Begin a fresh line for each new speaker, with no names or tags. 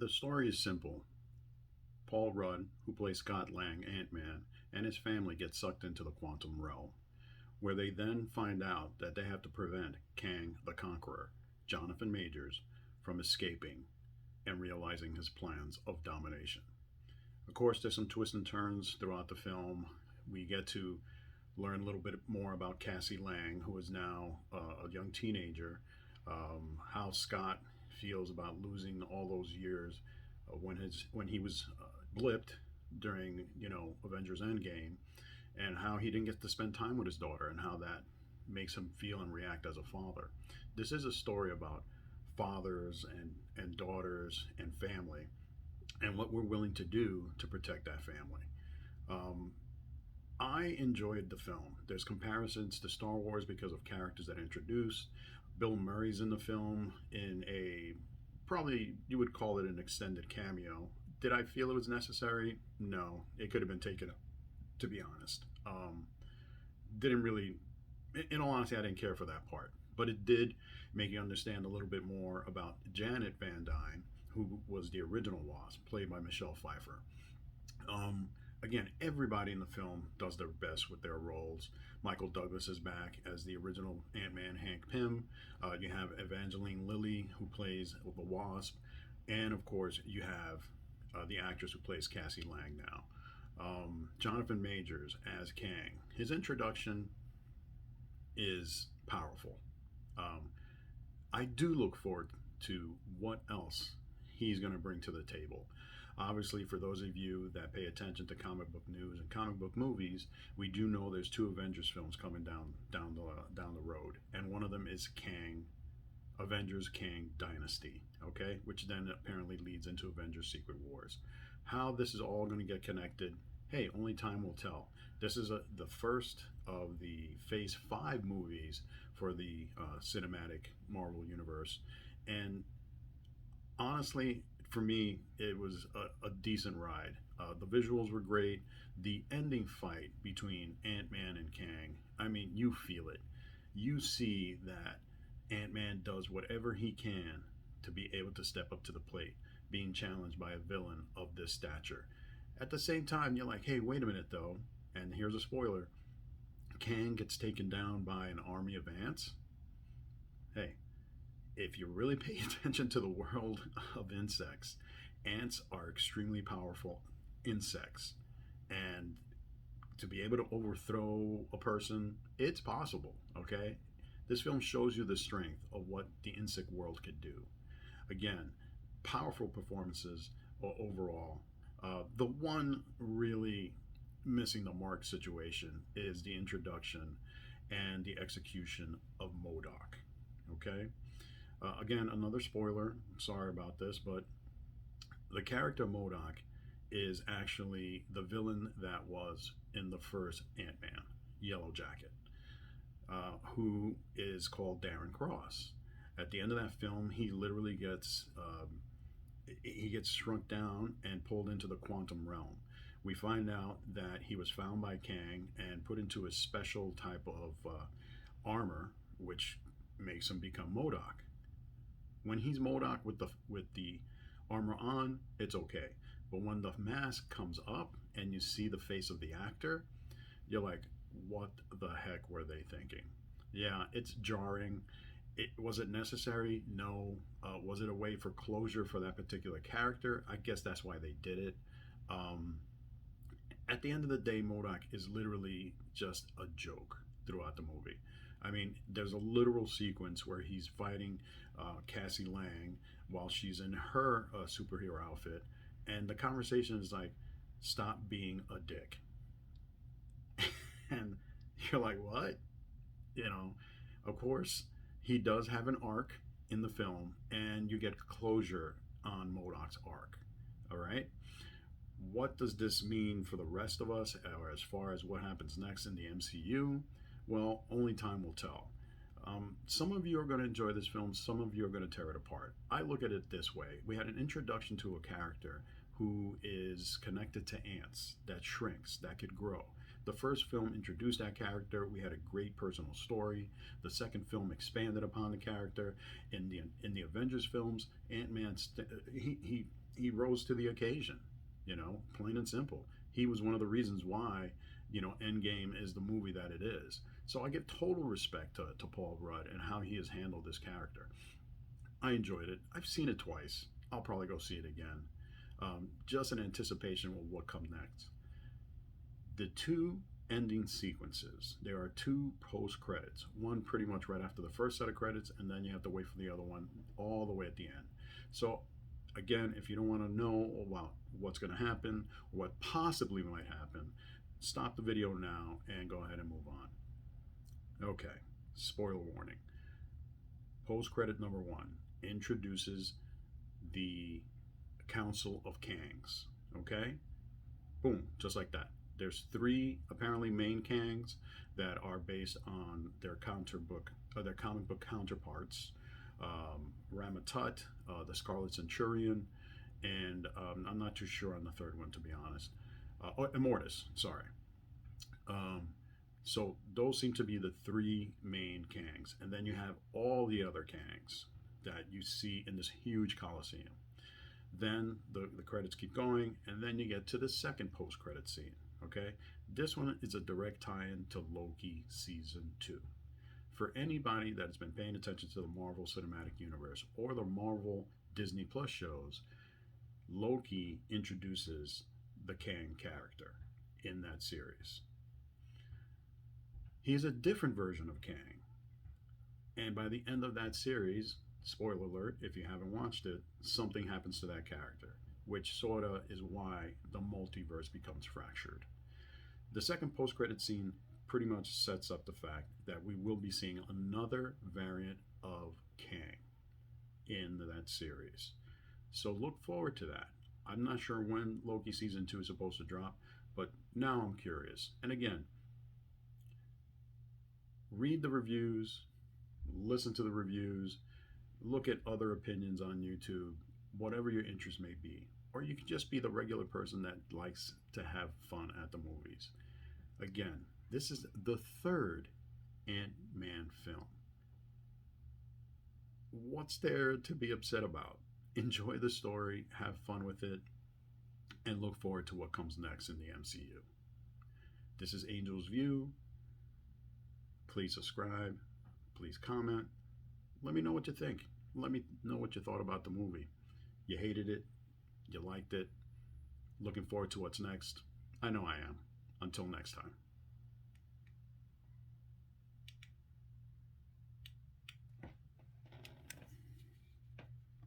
The story is simple. Paul Rudd, who plays Scott Lang, Ant Man, and his family get sucked into the quantum realm, where they then find out that they have to prevent Kang the Conqueror, Jonathan Majors, from escaping and realizing his plans of domination. Of course, there's some twists and turns throughout the film. We get to learn a little bit more about Cassie Lang, who is now a young teenager, how Scott feels about losing all those years when he was blipped during Avengers Endgame, and how he didn't get to spend time with his daughter, and how that makes him feel and react as a father. This is a story about fathers and daughters and family, and what we're willing to do to protect that family. Um, I enjoyed the film. There's comparisons to Star Wars because of characters that are introduced. Bill Murray's in the film in a probably you would call it an extended cameo. Did I feel it was necessary? No, it could have been taken up. To be honest, didn't really. In all honesty, I didn't care for that part, but it did make you understand a little bit more about Janet Van Dyne, who was the original Wasp, played by Michelle Pfeiffer. Um, Again, everybody in the film does their best with their roles. Michael Douglas is back as the original Ant Man, Hank Pym. You have Evangeline Lilly, who plays the Wasp. And of course, you have the actress who plays Cassie Lang now. Jonathan Majors as Kang. His introduction is powerful. Um, I do look forward to what else he's going to bring to the table. Obviously, for those of you that pay attention to comic book news and comic book movies, we do know there's two Avengers films coming down the road, and one of them is Kang, Avengers Kang Dynasty, okay, which then apparently leads into Avengers Secret Wars. How this is all going to get connected, hey, only time will tell. This is the first of the Phase 5 movies for the cinematic Marvel Universe, and honestly, for me, it was a decent ride. The visuals were great. The ending fight between Ant Man and Kang, I mean, you feel it. You see that Ant Man does whatever he can to be able to step up to the plate, being challenged by a villain of this stature. At the same time, you're like, hey, wait a minute, though. And here's a spoiler: Kang gets taken down by an army of ants. Hey, if you really pay attention to the world of insects, ants are extremely powerful insects. And to be able to overthrow a person, it's possible, okay? This film shows you the strength of what the insect world could do. Again, powerful performances overall. The one really missing the mark situation is the introduction and the execution of MODOK, okay? Again, another spoiler. Sorry about this, but the character MODOK is actually the villain that was in the first Ant Man, Yellow Jacket, who is called Darren Cross. At the end of that film, he literally gets shrunk down and pulled into the quantum realm. We find out that he was found by Kang and put into a special type of armor, which makes him become MODOK. When he's MODOK with the armor on, it's okay. But when the mask comes up and you see the face of the actor, you're like, what the heck were they thinking? Yeah, it's jarring. Was it necessary? No. Was it a way for closure for that particular character? I guess that's why they did it. Um, at the end of the day, MODOK is literally just a joke throughout the movie. I mean, there's a literal sequence where he's fighting Cassie Lang while she's in her superhero outfit, and the conversation is like, "Stop being a dick," and you're like, "What?" You know, of course, he does have an arc in the film, and you get closure on MODOK's arc. All right. What does this mean for the rest of us, or as far as what happens next in the MCU? Well, only time will tell. Some of you are going to enjoy this film, some of you are going to tear it apart. I look at it this way: we had an introduction to a character who is connected to ants, that shrinks, that could grow. The first film introduced that character. We had a great personal story. The second film expanded upon the character. In the Avengers films, Ant Man he rose to the occasion, plain and simple. He was one of the reasons why, Endgame is the movie that it is. So I give total respect to Paul Rudd and how he has handled this character. I enjoyed it. I've seen it twice. I'll probably go see it again. Just in anticipation of what comes next. The two ending sequences, there are two post credits. One pretty much right after the first set of credits, and then you have to wait for the other one all the way at the end. So, again, if you don't want to know about what's going to happen, what possibly might happen, stop the video now and go ahead and move on. Okay, spoiler warning. Post credit number one introduces the Council of Kangs. Okay? Boom, just like that. There's three apparently main Kangs that are based on their their comic book counterparts. Ramatut, the Scarlet Centurion, and I'm not too sure on the third one, to be honest. Immortus, sorry. So those seem to be the three main Kangs, and then you have all the other Kangs that you see in this huge coliseum. Then the credits keep going, and then you get to the second post-credit scene. Okay, this one is a direct tie-in to Loki season 2. For anybody that has been paying attention to the Marvel Cinematic Universe or the Marvel Disney Plus shows, Loki introduces the Kang character in that series. He's a different version of Kang. And by the end of that series, spoiler alert, if you haven't watched it, something happens to that character, which sort of is why the multiverse becomes fractured. The second post-credit scene pretty much sets up the fact that we will be seeing another variant of Kang in that series. So look forward to that. I'm not sure when Loki season 2 is supposed to drop, but now I'm curious. And again, read the reviews, listen to the reviews, look at other opinions on YouTube, whatever your interest may be. Or you can just be the regular person that likes to have fun at the movies. Again, this is the third Ant-Man film. What's there to be upset about? Enjoy the story, have fun with it, and look forward to what comes next in the MCU. This is Angel's View. Please subscribe. Please comment. Let me know what you think. Let me know what you thought about the movie. You hated it. You liked it. Looking forward to what's next. I know I am. Until next time.